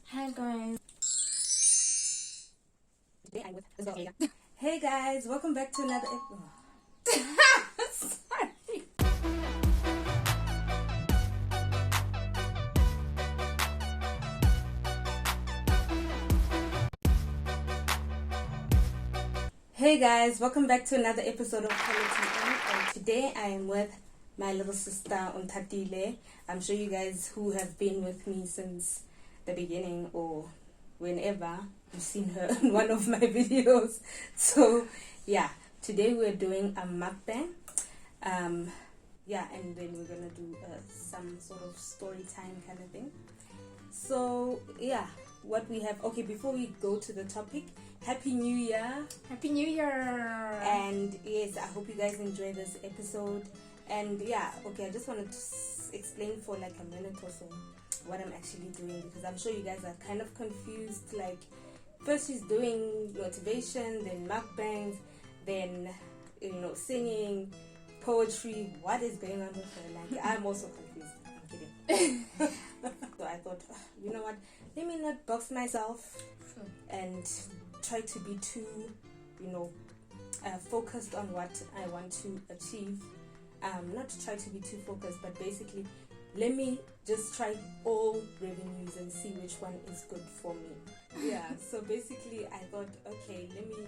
Hi guys. Today I'm with this girl. Hey guys, welcome back to another episode. Sorry. Hey guys, welcome back to another episode of Quality In. And today I am with my little sister Untatile. I'm sure you guys who have been with me since the beginning or whenever you've seen her in one of my videos. So yeah, today we're doing a mukbang. And then we're gonna do some sort of story time kind of thing. So yeah, what we have. Okay, before we go to the topic, Happy New Year. Happy New Year. And yes, I hope you guys enjoy this episode. And yeah, okay, I just wanted to explain for like a minute or so what I'm actually doing, because I'm sure you guys are kind of confused. Like, first she's doing motivation, then mukbangs, then singing, poetry. What is going on with her? Like, I'm also confused. I'm kidding. So I thought, you know what? Let me not box myself and try to be too, focused on what I want to achieve. Not to try to be too focused, but basically, let me just try all revenues and see which one is good for me. Yeah, so basically I thought, okay, let me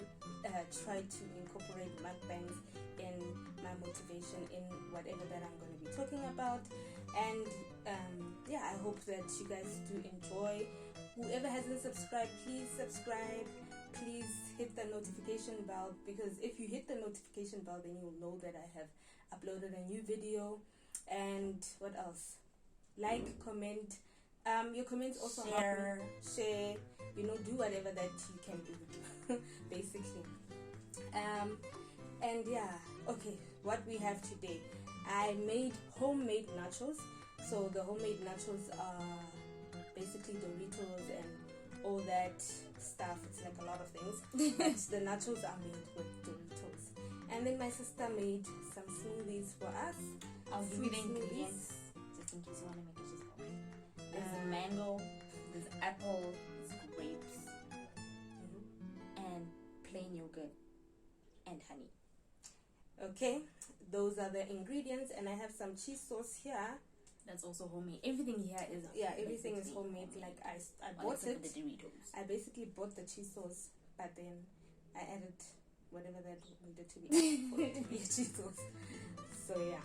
try to incorporate mukbangs in my motivation, in whatever that I'm going to be talking about. And I hope that you guys do enjoy. Whoever hasn't subscribed, please subscribe. Please hit the notification bell, because if you hit the notification bell, then you'll know that I have uploaded a new video. And what else? Like, comment. Your comments also Share. Share. Do whatever that you can do, basically. And yeah, okay. What we have today, I made homemade nachos. So the homemade nachos are basically Doritos and all that stuff. It's like a lot of things, but the nachos are made with Doritos. And then my sister made some smoothies for us. I'll give you the Fruit ingredients just in case you want to make it just for me. There's mango, there's apple, there's grapes, and plain yogurt and honey. Okay, those are the ingredients, and I have some cheese sauce here. That's also homemade. Everything here is Everything is homemade. Like I bought it. The Doritos. I basically bought the cheese sauce, but then I added whatever that needed to be added for it to be a cheese sauce. So yeah,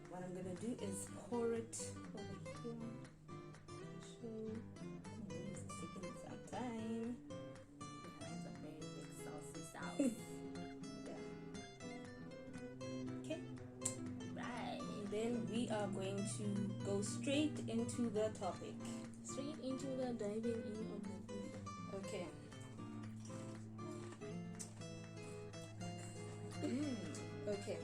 what I'm gonna do is pour it over here. It's taking some time. It's a very big saucy sauce. Okay. Right. Then we are going to go straight into the topic. Straight into the diving in of the video. Okay. Okay.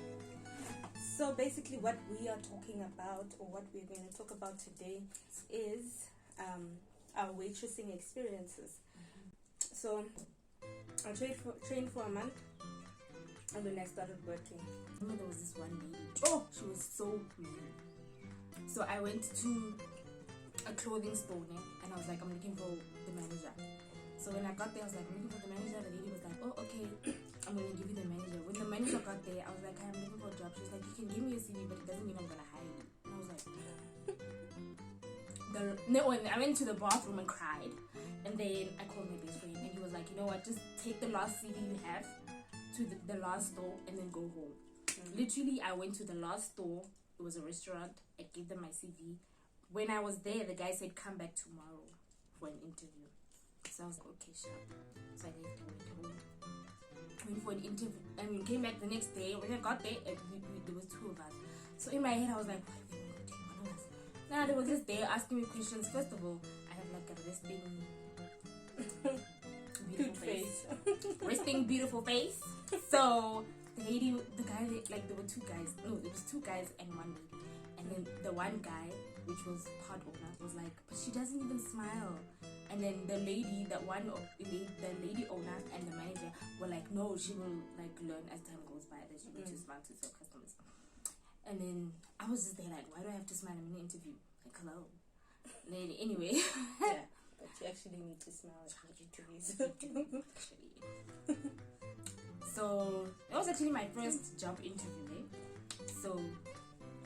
So basically what we are talking about, or what we're going to talk about today, is our waitressing experiences. So I trained for a month, and then I started working. I remember there was this one lady. Oh, she was so weird. So I went to a clothing store and I was like, I'm looking for the manager. So when I got there, I was like, I'm looking for the manager. The lady was like, oh, okay, I'm going to give you the manager. When the manager got there, I was like, I'm looking for a job. She was like, you can give me a CV, but it doesn't mean I'm going to hire you. And I was like, and I went to the bathroom and cried. And then I called my best friend, and he was like, you know what, just take the last CV you have to the last store and then go home. Literally, I went to the last store. It was a restaurant. I gave them my CV. When I was there, the guy said, come back tomorrow for an interview. So I was like, okay, sure. So I left and went home. Went for an interview. I mean, came back the next day. When I got there, there was two of us. So in my head, I was like, what are they going to take one of us? Now they were just there asking me questions. First of all, I have like a resting beautiful face. Resting beautiful face. So the guy, like there were two guys. No, there was two guys and one lady. And then the one guy, which was part owner, was like, but she doesn't even smile. And then the lady owner and the manager were like, no, she will like learn as time goes by that she needs to smile to serve customers. And then I was just there like, why do I have to smile in an interview? Like, hello. And then anyway, yeah. actually need to smile at me to these. Actually. So that was actually my first job interview. So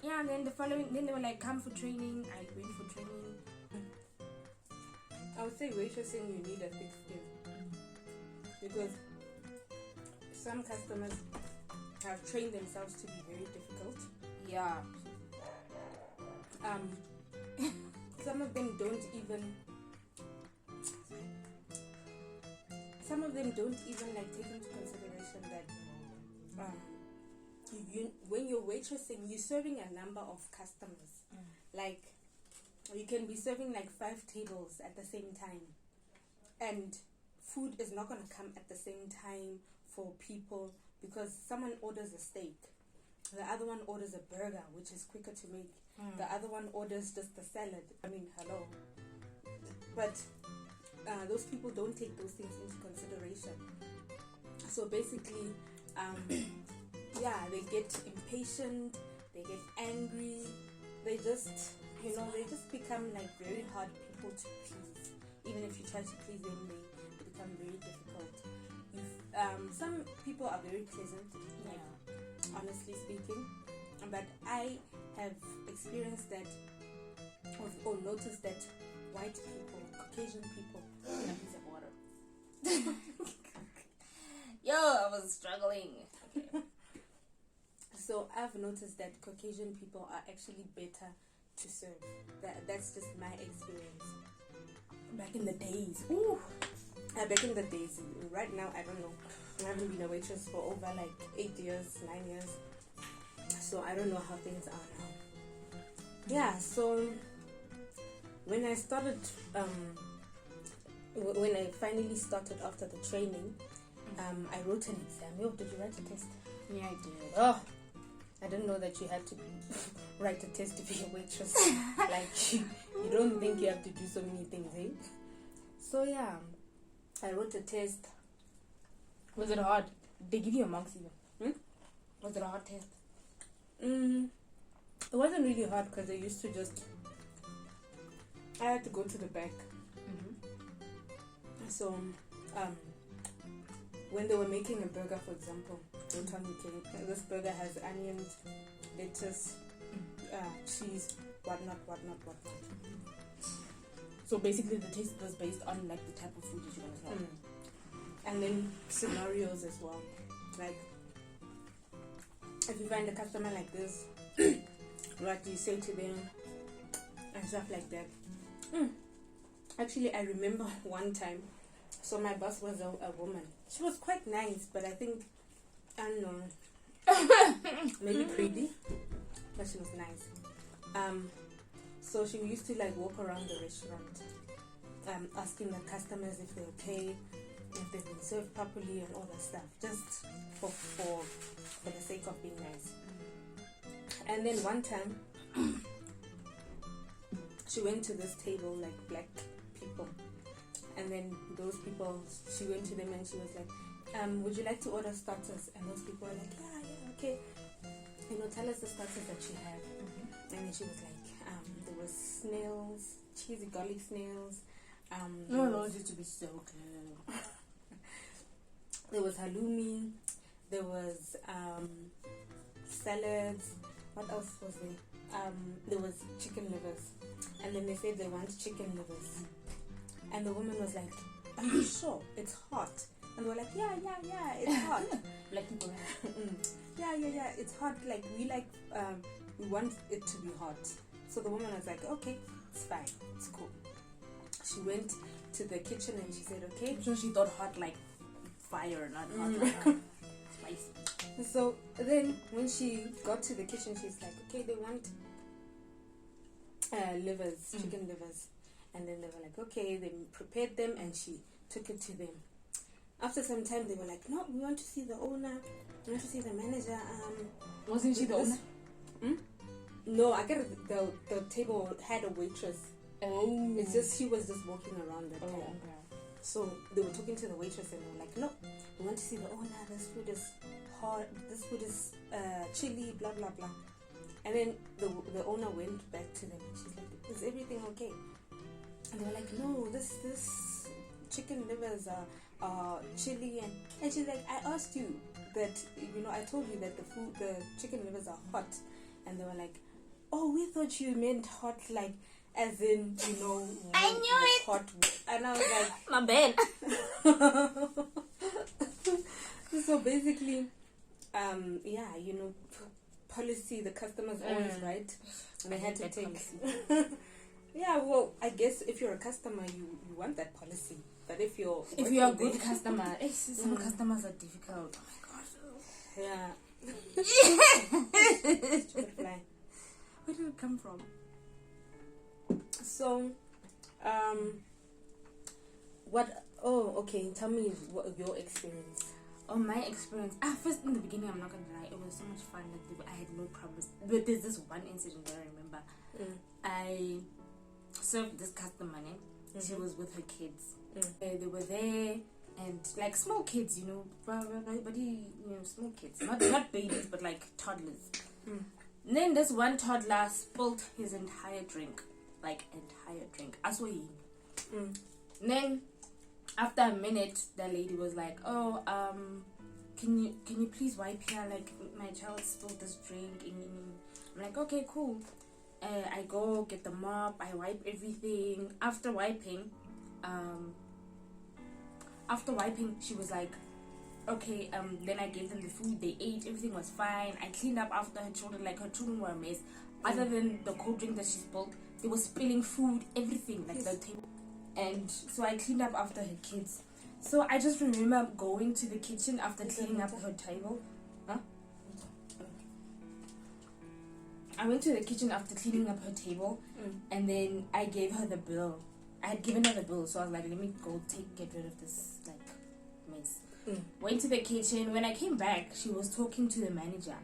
yeah, and then then they were like, come for training. I went for training. I would say waitressing, you need a thick skin because some customers have trained themselves to be very difficult. Yeah. Some of them don't even like take into consideration that when you're waitressing, you're serving a number of customers. Like you can be serving like 5 tables at the same time, and food is not going to come at the same time for people because someone orders a steak, the other one orders a burger, which is quicker to make, the other one orders just the salad. I mean, hello. But those people don't take those things into consideration. So basically, they get impatient, they get angry, they just become like very hard people to please. Even if you try to please them, they become very difficult. Some people are very pleasant, honestly speaking, but I have experienced that or noticed that white people, Caucasian people, need a piece of water. Yo, I was struggling. Okay. So I've noticed that Caucasian people are actually better to serve. That's just my experience. Back in the days. Ooh. Back in the days. Right now, I don't know. I haven't been a waitress for over like 8 years, 9 years. So I don't know how things are now. Yeah, so when I started, when I finally started after the training, I wrote an exam. Yo, did you write a test? Yeah, I did. Oh, I didn't know that you had to write a test to be a waitress. Like, you don't think you have to do so many things, eh? So yeah, I wrote a test. Was it hard? Did they give you a marks even? Was it a hard test? It wasn't really hard because I had to go to the back. So, when they were making a burger, for example, they would tell me, okay, this burger has onions, lettuce, cheese, whatnot. So basically the taste was based on like the type of food that you're gonna serve. And then scenarios as well. Like, if you find a customer like this, what do you say to them? And stuff like that. Actually, I remember one time, so my boss was a woman. She was quite nice, but I think, I don't know, maybe greedy, but she was nice. So she used to like walk around the restaurant, asking the customers if they're okay, if they've been served properly and all that stuff, just for the sake of being nice. And then one time, she went to this table, like black people, and then those people, she went to them and she was like, would you like to order starters? And those people were like, yeah, okay, tell us the starters that you have. And then she was like, there was snails, cheesy garlic snails. No, it used to be so good. There was halloumi, there was salads. What else was there? There was chicken livers. And then they said they want chicken livers. And the woman was like, are you sure? It's hot. And we're like, yeah, it's hot. Black people. Yeah, it's hot. Like, we want it to be hot. So the woman was like, okay, it's fine. It's cool. She went to the kitchen and she said, okay. So she thought hot like fire, not hot like spicy. So then when she got to the kitchen, she's like, okay, they want livers, chicken livers. And then they were like, okay, they prepared them and she took it to them. After some time, they were like, no, we want to see the owner, we want to see the manager. Wasn't she the owner? No, I get the table had a waitress. Oh. It's just, she was just walking around that time. Okay. So they were talking to the waitress and they were like, no, we want to see the owner, this food is hot, this food is chili, blah, blah, blah. And then the owner went back to them and she's like, is everything okay? And they were like, no, this chicken livers are chili, and she's like, I asked you that, I told you that the chicken livers are hot, and they were like, oh, we thought you meant hot, like as in, I knew it. Hot, and I was like, My bad. so basically, policy, the customer's always right. And I had to take. Yeah, well, I guess if you're a customer, you want that policy. But if you're a good customer, some customers are difficult. Oh my gosh. Yeah. Where did it come from? So, what? Oh, okay. Tell me your experience. Oh, my experience. First, in the beginning, I'm not gonna lie, it was so much fun. Like, I had no problems. But there's this one incident that I remember. I served this customer. She was with her kids. They were there, and like small kids, but small kids, not babies, but like toddlers. And then this one toddler spilled his entire drink. I saw him. And then after a minute, the lady was like, "Oh, can you please wipe here? Like, my child spilled this drink." I'm like, "Okay, cool." I go get the mop. I wipe everything. After wiping, she was like, "Okay." Then I gave them the food. They ate. Everything was fine. I cleaned up after her children. Like, her children were a mess. Other than the cold drink that she spilled, they were spilling food, everything, like the table. And so I cleaned up after her kids. So I just remember going to the kitchen after cleaning up her table. I went to the kitchen after cleaning up her table, and then I gave her the bill. I had given her the bill, so I was like, let me go get rid of this mess. Went to the kitchen. When I came back, she was talking to the manager,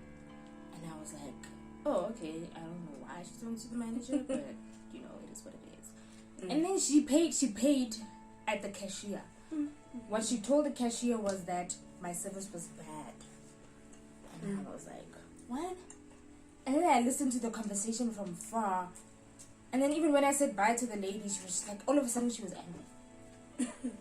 and I was like, oh, okay, I don't know why she's talking to the manager, but it is what it is. And then she paid at the cashier. What she told the cashier was that my service was bad. And I was like, what? And then I listened to the conversation from far. And then even when I said bye to the lady, she was just like, all of a sudden she was angry.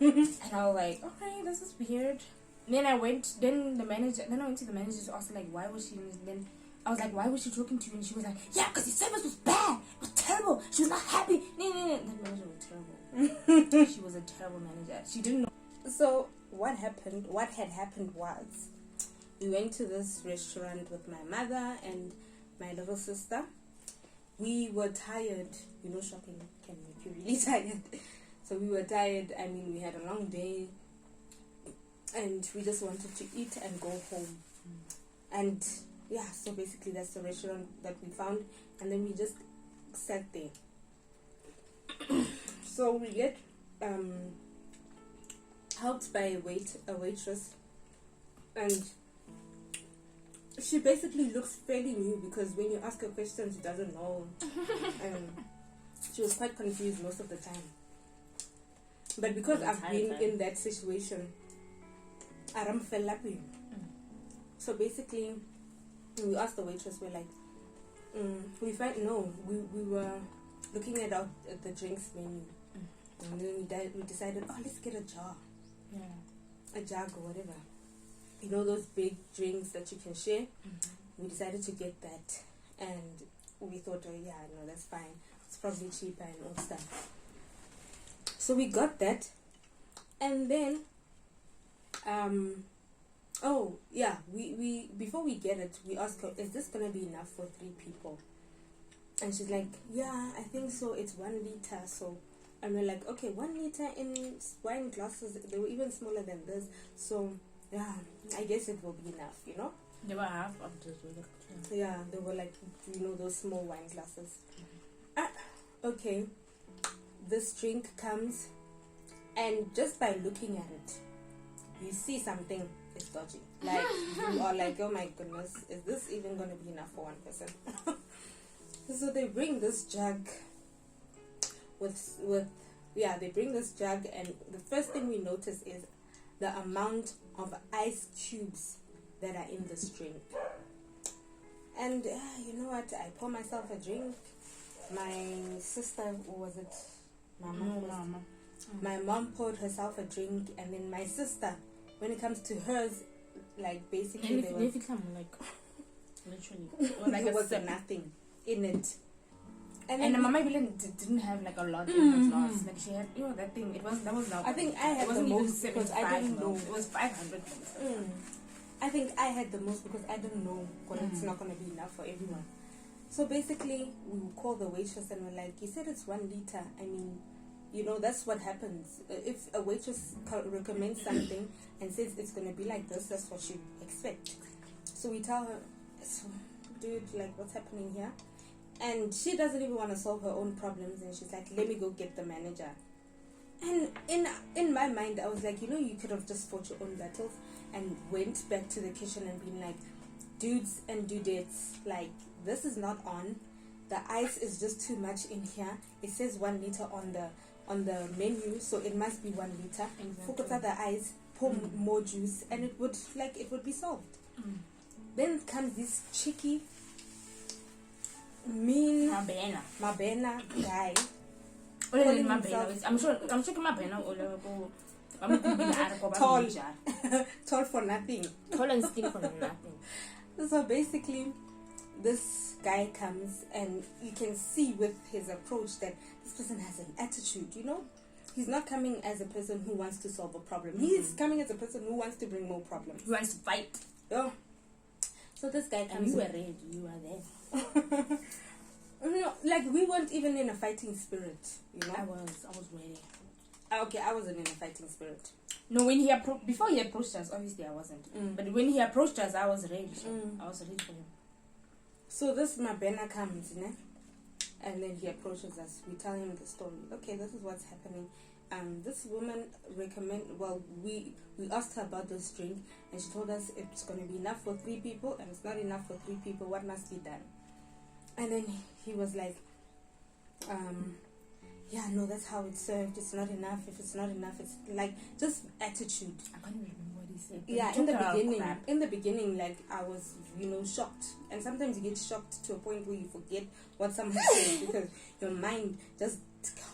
And I was like, okay, this is weird. And then I went to the manager to ask her, like, why was she, and then I was like, why was she talking to you? And she was like, yeah, because your service was bad. It was terrible. She was not happy. No. That manager was terrible. She was a terrible manager. She didn't know. So what had happened was, we went to this restaurant with my mother and my little sister. We were tired. Shopping can make you really tired. So we were tired. I mean, we had a long day. And we just wanted to eat and go home. And yeah, so basically that's the restaurant that we found. And then we just sat there. So we get helped by a waitress. And she basically looks fairly new, because when you ask her questions, she doesn't know. She was quite confused most of the time. But because I've been in that situation, Aram fell up. So basically, we asked the waitress, we're like, we were looking at the drinks menu. And then we decided, let's get a jar. A jug or whatever. Those big drinks that you can share. We decided to get that, and we thought, that's fine. It's probably cheaper and all stuff. So we got that, and then, we before we get it, we asked her, is this gonna be enough for 3 people? And she's like, yeah, I think so. It's 1 liter. So, and we're like, okay, 1 liter in wine glasses. They were even smaller than this. So, yeah, I guess it will be enough, They were half of this. Yeah, they were like, those small wine glasses. Okay, this drink comes, and just by looking at it, you see something is dodgy. Like, you are like, oh my goodness, is this even going to be enough for one person? So they bring this jug they bring this jug, and the first thing we notice is the amount of ice cubes that are in this drink. And you know what? I pour myself a drink. My sister, Mama. My mom poured herself a drink, and then my sister, when it comes to hers, like basically there was like literally it was like there was nothing in it. And the mama didn't have like a lot in her class. Like she had, that thing. That was not. I think I had the most because I didn't know. It was 500. I think I had the most because I didn't know it's not gonna be enough for everyone. So basically, we would call the waitress and we're like, "You said it's 1 liter. I mean, that's what happens. If a waitress recommends something and says it's gonna be like this, that's what you expect." So we tell her, "Dude, like, what's happening here?" And she doesn't even want to solve her own problems, and she's like, "Let me go get the manager." And in my mind, I was like, you could have just fought your own battles and went back to the kitchen and been like, "Dudes and dudettes, like, this is not on. The ice is just too much in here. It says 1 liter on the menu, so it must be 1 liter. Focus on the ice, pour more juice, and it would be solved." Then comes this cheeky, mean Mabena guy. I'm sure Mabena tall for nothing. Tall and skinny for nothing. So basically, this guy comes, and you can see with his approach that this person has an attitude. He's not coming as a person who wants to solve a problem. He's coming as a person who wants to bring more problems. Who wants to fight. Oh. So this guy comes. And you were ready. You were there. No, like we weren't even in a fighting spirit. I was ready. Okay, I wasn't in a fighting spirit. No, when before he approached us, obviously I wasn't. But when he approached us, I was ready. I was ready for him. So this Mabena comes, and then he approaches us. We tell him the story. Okay, this is what's happening. This woman we asked her about this drink, and she told us it's going to be enough for 3 people, and it's not enough for 3 people. What must be done? And then he was like, yeah, no, that's how it's served. It's not enough. If it's not enough, it's like just attitude. I can't even remember what he said. Yeah, in the beginning, like I was, shocked. And sometimes you get shocked to a point where you forget what someone said because your mind just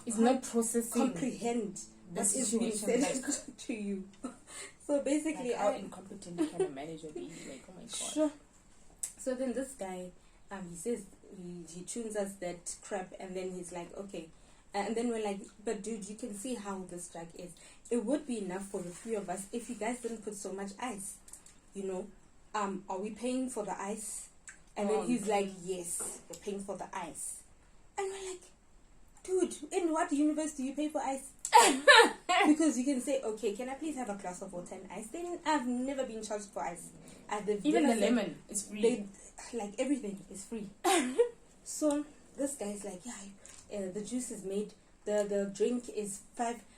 is not processing, comprehend what is being said to you. So basically, like how incompetent can a manager be? Like, oh my god. Sure. So then this guy, he says he tunes us that crap, and then he's like, okay. And then we're like, but dude, you can see how this drug is. It would be enough for the 3 of us if you guys didn't put so much ice. Are we paying for the ice? And then he's like, yes, we're paying for the ice. And we're like, dude, in what universe do you pay for ice? Because you can say, okay, can I please have a glass of water and ice? Then I've never been charged for ice. Even the lemon is free. Like everything is free. So this guy's like, yeah, the juice is made. The drink is 50%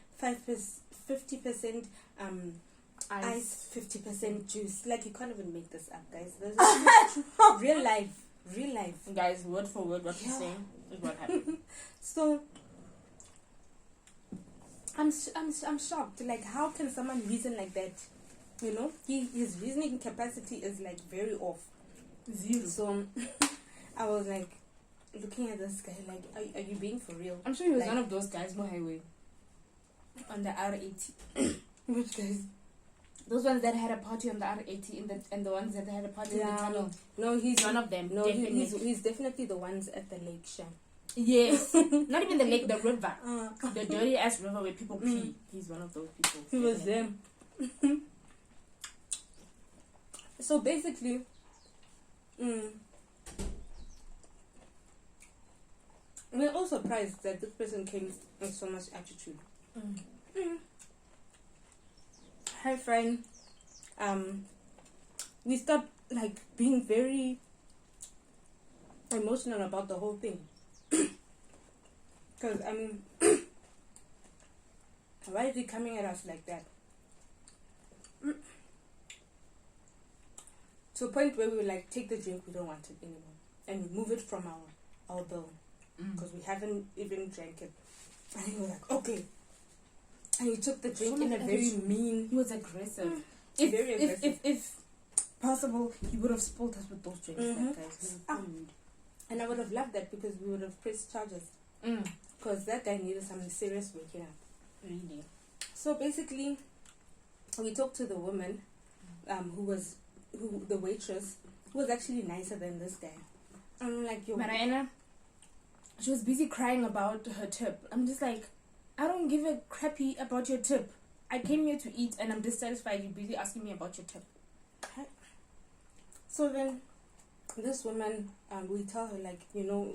ice, 50% juice. Like you can't even make this up, guys. This is real life. Guys, word for word, what he's saying is what happened. So I'm shocked. Like, how can someone reason like that? His reasoning capacity is like very off. 0. So I was like looking at this guy like, are you being for real? I'm sure he was one of those guys, no highway, on the R80. Which guys? Those ones that had a party on the R80 and the ones that had a party in the tunnel. No, he's one of them. No, he's definitely the ones at the lake, Sha. Yes. Not even the lake, the river. The dirty ass river where people pee. He's one of those people. He was them. So basically, we're all surprised that this person came with so much attitude. Hi, friend. We stopped like being very emotional about the whole thing. Because why is he coming at us like that? To a point where we were like, take the drink, we don't want it anymore, and we move it from our bill because we haven't even drank it. And he was like, okay. And he took the drink in a very mean. He was aggressive. Very aggressive. If possible, he would have spoiled us with those drinks. That guys. And I would have loved that because we would have pressed charges. because that guy needed some serious waking up. Really? So basically, we talked to the woman, the waitress, who was actually nicer than this guy. I'm like, yo, Mariana, she was busy crying about her tip. I'm just like, I don't give a crappy about your tip. I came here to eat and I'm dissatisfied. You're busy asking me about your tip. So then, this woman, we tell her, like, you know,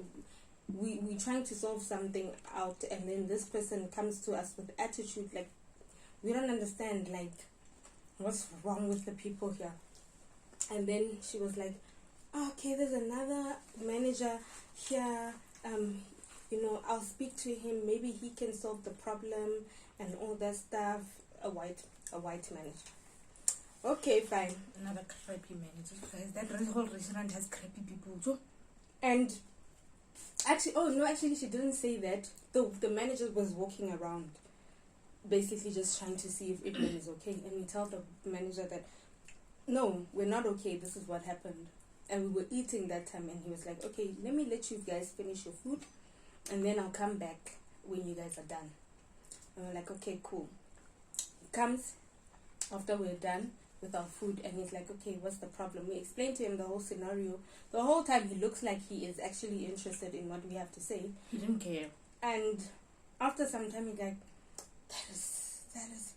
we're trying to solve something out, and then this person comes to us with attitude, like, we don't understand, like, what's wrong with the people here. And then she was like, okay, there's another manager here, you know, I'll speak to him, maybe he can solve the problem and all that stuff. A white manager. Okay, fine. Another crappy manager. Guys, that whole restaurant has crappy people too. And actually, she didn't say that. The manager was walking around, basically just trying to see if everyone is okay. And we tell the manager that, no, we're not okay. This is what happened. And we were eating that time, and he was like, okay, let me let you guys finish your food, and then I'll come back when you guys are done. And we're like, okay, cool. He comes after we're done with our food, and he's like, okay, what's the problem? We explained to him the whole scenario. The whole time he looks like he is actually interested in what we have to say. He didn't care. And after some time he's like, that is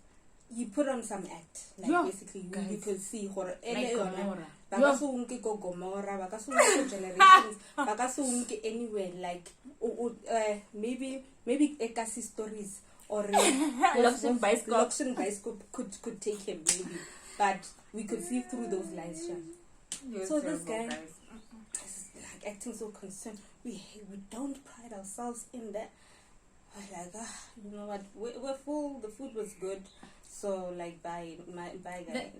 you put on some act, like, yeah, basically you could see horror like Gomorrah. Anywhere, like maybe Ekasi stories or Loction Bioscope could take him maybe, but we could see through those lies. So this guy is like acting so concerned. We don't pride ourselves in that. I was like, you know what? We're full. The food was good. So like, bye guy.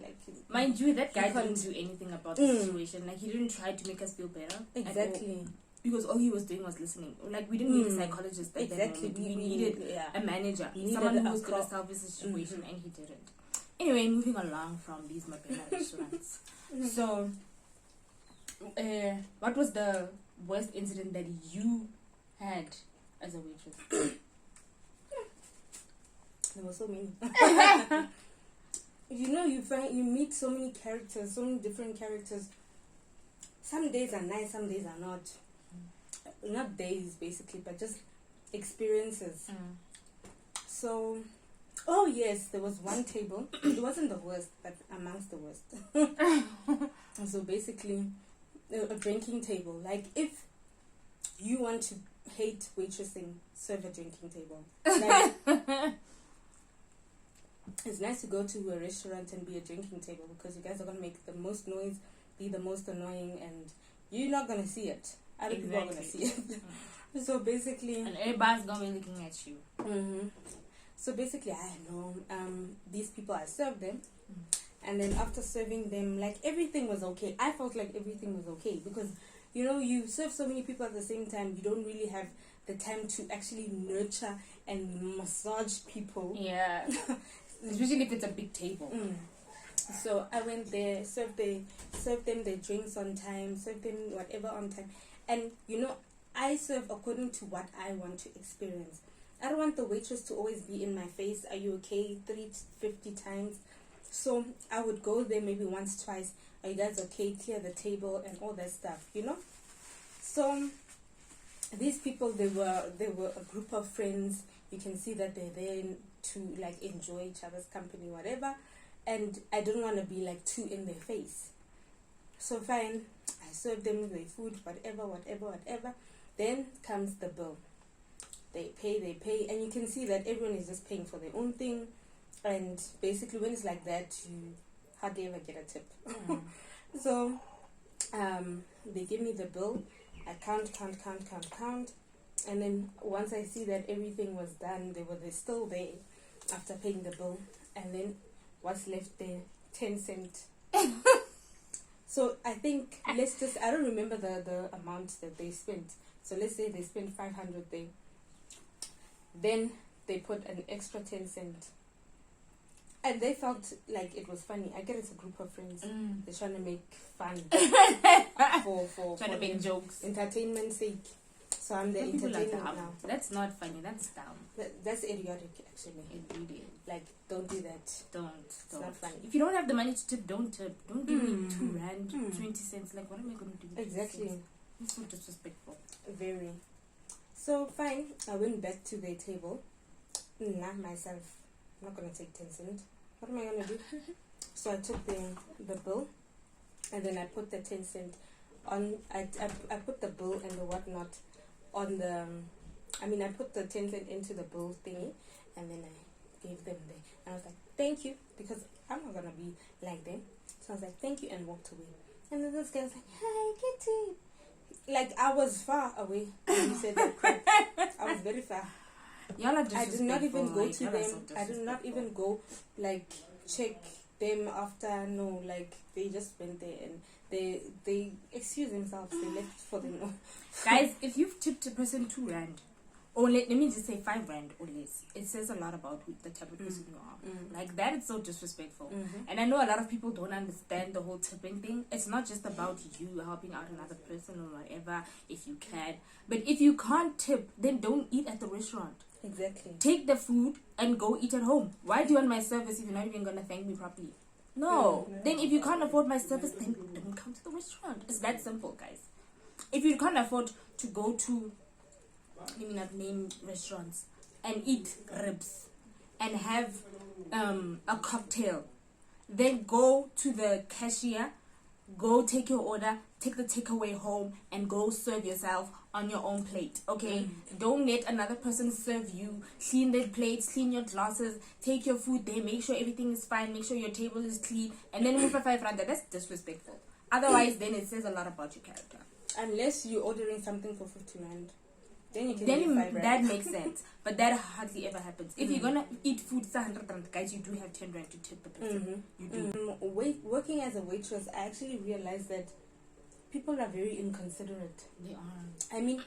Mind you, that guy didn't do anything about the situation. Like, he didn't try to make us feel better. Exactly. Because all he was doing was listening. Like, we didn't need a psychologist. Exactly. We needed a manager, someone who was going to solve the situation, and he didn't. Anyway, moving along from these Mabena restaurants. So, what was the worst incident that you had as a waitress? There were so many. You know, you meet so many characters, so many different characters. Some days are nice, some days are not. Not days, basically, but just experiences. So, oh yes, there was one table. It wasn't the worst, but amongst the worst. So basically, a drinking table. Like, if you want to hate waitressing, serve a drinking table. Like, it's nice to go to a restaurant and be a drinking table, because you guys are going to make the most noise, be the most annoying, and you're not going to see it. Other people are going to see it. So basically... And everybody's going to be looking at you. So basically, I know these people, I served them. And then after serving them, like, everything was okay. I felt like everything was okay, because, you know, you serve so many people at the same time, you don't really have the time to actually nurture and massage people. Yeah. Especially if it's a big table. So I went there, served them their drinks on time, served them whatever on time. And, you know, I serve according to what I want to experience. I don't want the waitress to always be in my face. Are you okay? 350 times. So I would go there maybe once, twice. Are you guys okay? Clear the table and all that stuff, you know? So these people, they were a group of friends. You can see that they're there to, like, enjoy each other's company, whatever. And I don't want to be, like, too in their face. So fine, I served them their food, whatever. Then comes the bill. They pay, and you can see that everyone is just paying for their own thing. And basically, when it's like that, you hardly ever get a tip. So they give me the bill. I count. And then once I see that everything was done, they're still there after paying the bill. And then what's left there? 10 cents. So I think, I don't remember the amount that they spent. So let's say they spent 500 there. Then they put an extra 10 cents. And they felt like it was funny. I get it's a group of friends. They're trying to make fun. for trying to make jokes. Entertainment's sake. So I'm the Some people are entertainment dumb. now. That's not funny. That's dumb. That's idiotic, actually. It really is. Like, don't do that. Don't. It's not funny. If you don't have the money to tip, don't tip. Don't give me R2, 20 cents. Like, what am I going to do with 20 Exactly. cents? It's so disrespectful. Very. So, fine. I went back to their table. Nah, myself. I'm not going to take 10 cents. What am I going to do? So I took the bill, and then I put the 10 cent on. I put the bill and the whatnot on the. I put the 10 cent into the bill thingy, and then I gave them the. And I was like, thank you, because I'm not gonna be like them. So I was like, thank you, and walked away. And then this guy was like, hi, Kitty. Like, I was far away when he said that crap. I was very far. Y'all are I did not even go like, to them. I did not even go, like, check them after. No, like, they just went there and they excused themselves. They left for them. Guys, if you've tipped a person R2, or let me just say R5 or less, it says a lot about the type of person you are. Like, that is so disrespectful. And I know a lot of people don't understand the whole tipping thing. It's not just about you helping out another person or whatever, if you can. But if you can't tip, then don't eat at the restaurant. Exactly. Take the food and go eat at home. Why do you want my service if you're not even going to thank me properly? No. Then if you can't afford my service, then don't come to the restaurant. It's that simple, guys. If you can't afford to go to, let me not name restaurants, and eat ribs and have a cocktail, then go to the cashier, go take your order, take the takeaway home, and go serve yourself on your own plate. Okay, don't let another person serve you. Clean their plates, clean your glasses, take your food there, make sure everything is fine, make sure your table is clean, and then move for 5 rand. That's disrespectful. Otherwise, then it says a lot about your character. Unless you're ordering something for 50 rand, then you can give 5 rand. That makes sense, but that hardly ever happens. If you're gonna eat food for 100 rand, guys, you do have 10 rand to tip the person. You do. Working as a waitress, I actually realized that people are very inconsiderate. They are. I mean,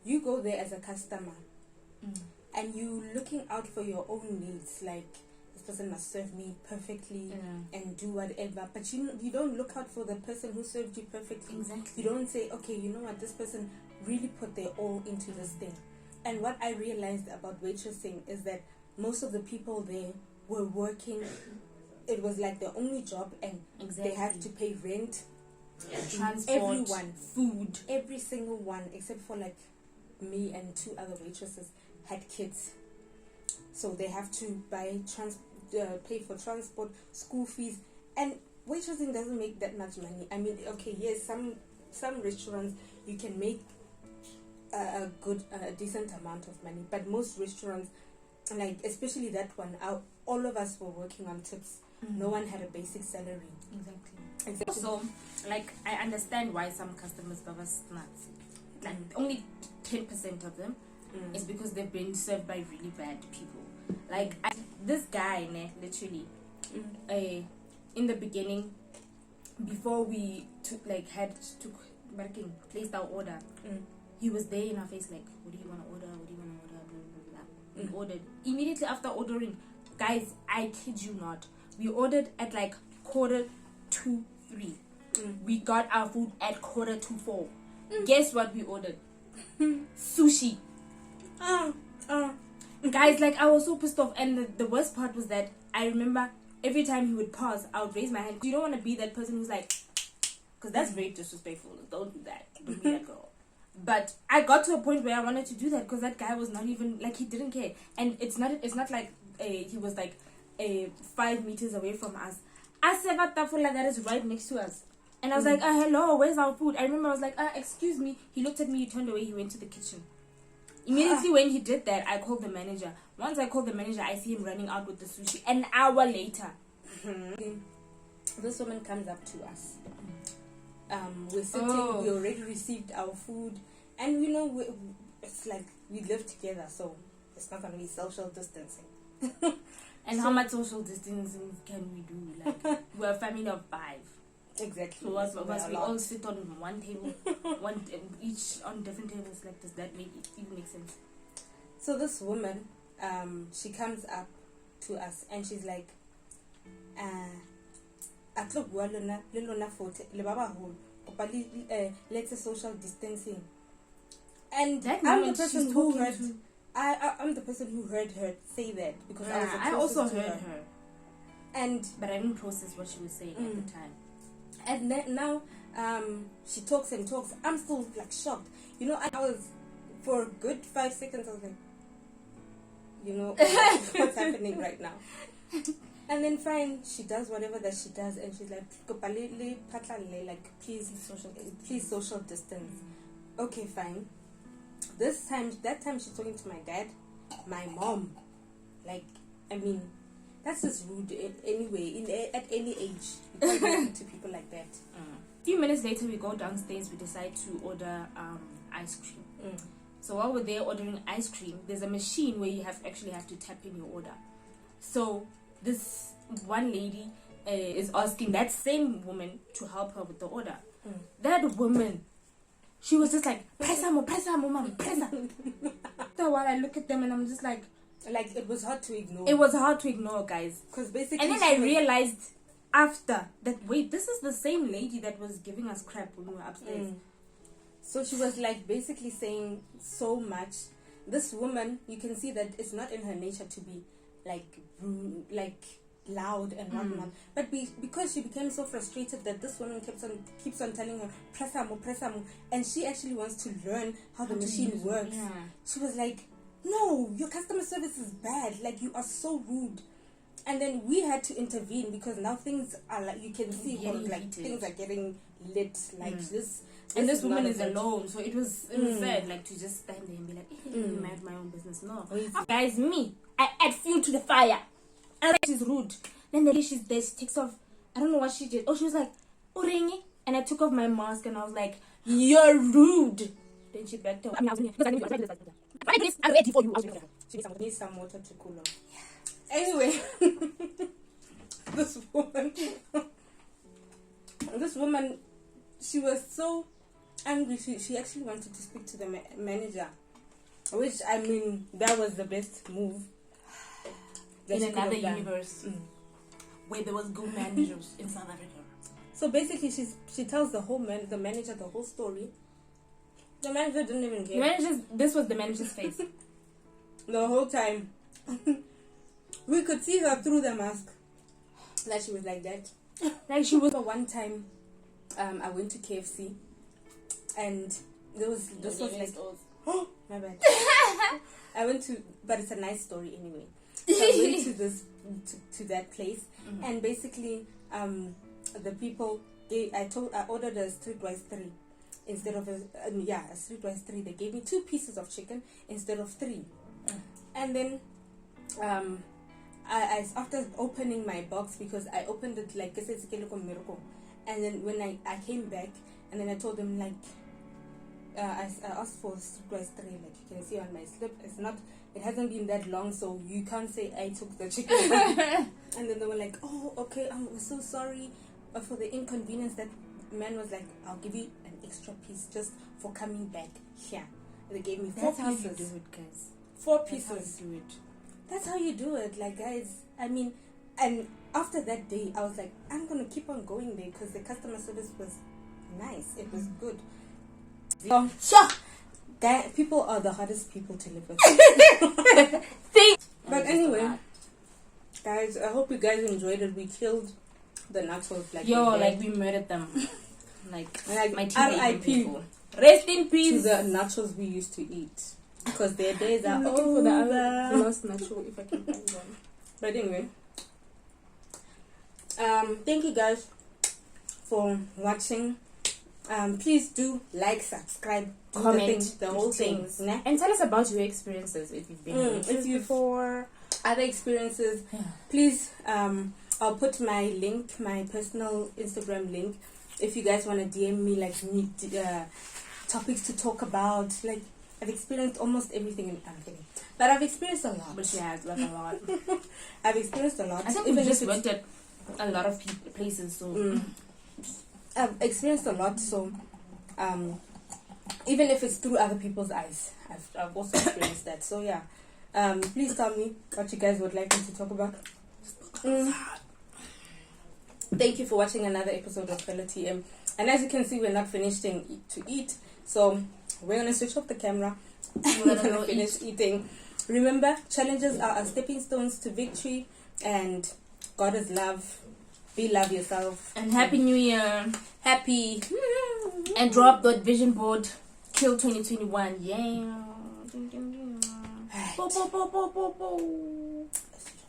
you go there as a customer, and you looking out for your own needs, like, this person must serve me perfectly and do whatever, but you don't look out for the person who served you perfectly. Exactly. You don't say, okay, you know what, this person really put their all into this thing. And what I realized about waitressing is that most of the people there were working. It was like their only job, and they have to pay rent, transport, everyone, food. every single one except for like me and 2 other waitresses had kids, so they have to pay for transport, school fees, and waitressing doesn't make that much money. I mean, okay, yes, some restaurants you can make a decent amount of money, but most restaurants, like especially that one, all of us were working on tips. No one had a basic salary. Exactly. Also, like, I understand why some customers buy us snacks. Like, only 10% of them is because they've been served by really bad people. Like, this guy, literally, in the beginning, before we placed our order, he was there in our face like, what do you want to order? What do you want to order? Blah, blah, blah. We ordered. Immediately after ordering, guys, I kid you not, we ordered at like 2:45. We got our food at 4:45. Guess what we ordered? Sushi. Guys, like, I was so pissed off, and the worst part was that I remember every time he would pause, I would raise my hand. You don't want to be that person who's like, because that's very disrespectful. Don't do that. Don't be that girl. But I got to a point where I wanted to do that because that guy was not even, like, he didn't care. And it's not like he was like 5 meters away from us. Aseva Tafula, that is right next to us. And I was like, hello, where's our food? I remember I was like, excuse me. He looked at me, he turned away, he went to the kitchen. Immediately when he did that, I called the manager. Once I called the manager, I see him running out with the sushi. An hour later. This woman comes up to us. We're sitting, we already received our food. And we know, it's like we live together, so it's not going to be social distancing. And how much social distancing can we do? Like, we're a family of 5. Exactly. So we all sit on one table, each on different tables. Like, does that even make sense? So this woman, she comes up to us and she's like, let's social distancing. And That I'm the moment person she's who talking heard. to- I'm the person who heard her say that because I was the I also closest to heard her, and but I didn't process what she was saying at the time. and now she talks and talks. I'm still like shocked. You know, I was for a good 5 seconds. I was like, you know, what's happening right now? And then fine, she does whatever that she does, and she's like, like please social distance. Okay, fine. That time she's talking to my dad, my mom. Like, I mean, that's just rude anyway. At any age, you can't listen to people like that. A few minutes later, we go downstairs. We decide to order ice cream. So while we're there ordering ice cream, there's a machine where you actually have to tap in your order. So this one lady is asking that same woman to help her with the order. That woman, she was just like, pressa, mom, pressa. So while I look at them and I'm just like it was hard to ignore. It was hard to ignore, guys. Because basically, and then I realized after that, wait, this is the same lady that was giving us crap when we were upstairs. So she was like basically saying so much. This woman, you can see that it's not in her nature to be like rude, like loud and whatnot. But because she became so frustrated that this woman keeps on telling her pressamo, and she actually wants to learn how the machine works. She was like, no, your customer service is bad. Like, you are so rude. And then we had to intervene because now things are like, you can see how like things are getting lit like this. And this woman is alone, so it was sad, like, to just stand there and be like, hey, I mind my own business. No. Guys, me, I add fuel to the fire. And she's rude. Then the day she's there, she takes off, I don't know what she did. Oh, she was like, Urengi. And I took off my mask and I was like, you're rude. Then she backed up. I was because I'm ready for you. She needs some water to cool off. Yeah. Anyway, this woman, she was so angry. She actually wanted to speak to the manager, which, I mean, that was the best move. In another universe where there was good managers in South Africa. So basically, she tells the manager the whole story. The manager didn't even care. This was the manager's face. The whole time. We could see her through the mask. That she was like that. Like she was. One time, I went to KFC, and this was like, oh my bad. I went to, but it's a nice story anyway. So I went to that place, and basically, the people I ordered a streetwise 3 instead of a streetwise 3. They gave me 2 pieces of chicken instead of 3, and then I after opening my box, because I opened it like and then when I came back, and then I told them like I asked for streetwise 3, like you can see on my slip, it hasn't been that long, so you can't say I took the chicken. And then they were like, oh, okay, we're so sorry for the inconvenience. That man was like, I'll give you an extra piece just for coming back here. And they gave me 4 pieces. That's how you do it, guys. 4 pieces. That's how you do it. That's how you do it. Like, guys, I mean, and after that day, I was like, I'm going to keep on going there because the customer service was nice. It was good. Sure. People are the hardest people to live with. But anyway, guys, I hope you guys enjoyed it. We killed the nachos. Like we murdered them. like my R.I.P. people. Rest in peace. To the nachos we used to eat. Because their days are looking over. For the last nacho, if I can find one. But anyway, thank you guys for watching. Please do like, subscribe, comment, the whole things, and tell us about your experiences if you've been before, other experiences. Please, I'll put my link, my personal Instagram link, if you guys want to DM me, like, need topics to talk about. Like, I've experienced almost everything. I'm kidding, but I've experienced a lot. But she has a lot. I've experienced a lot. I think we just worked at a lot of places, so. I've experienced a lot, so even if it's through other people's eyes, I've also experienced that. So yeah, please tell me what you guys would like me to talk about. Thank you for watching another episode of Fellow TM. And as you can see, we're not finished to eat. So we're gonna switch off the camera. We're gonna go finish eating. Remember, challenges are our stepping stones to victory, and God is love. Be love yourself. And Happy New Year. Happy. And drop that vision board. Kill 2021. Yeah. Right. Bo, bo, bo, bo, bo, bo.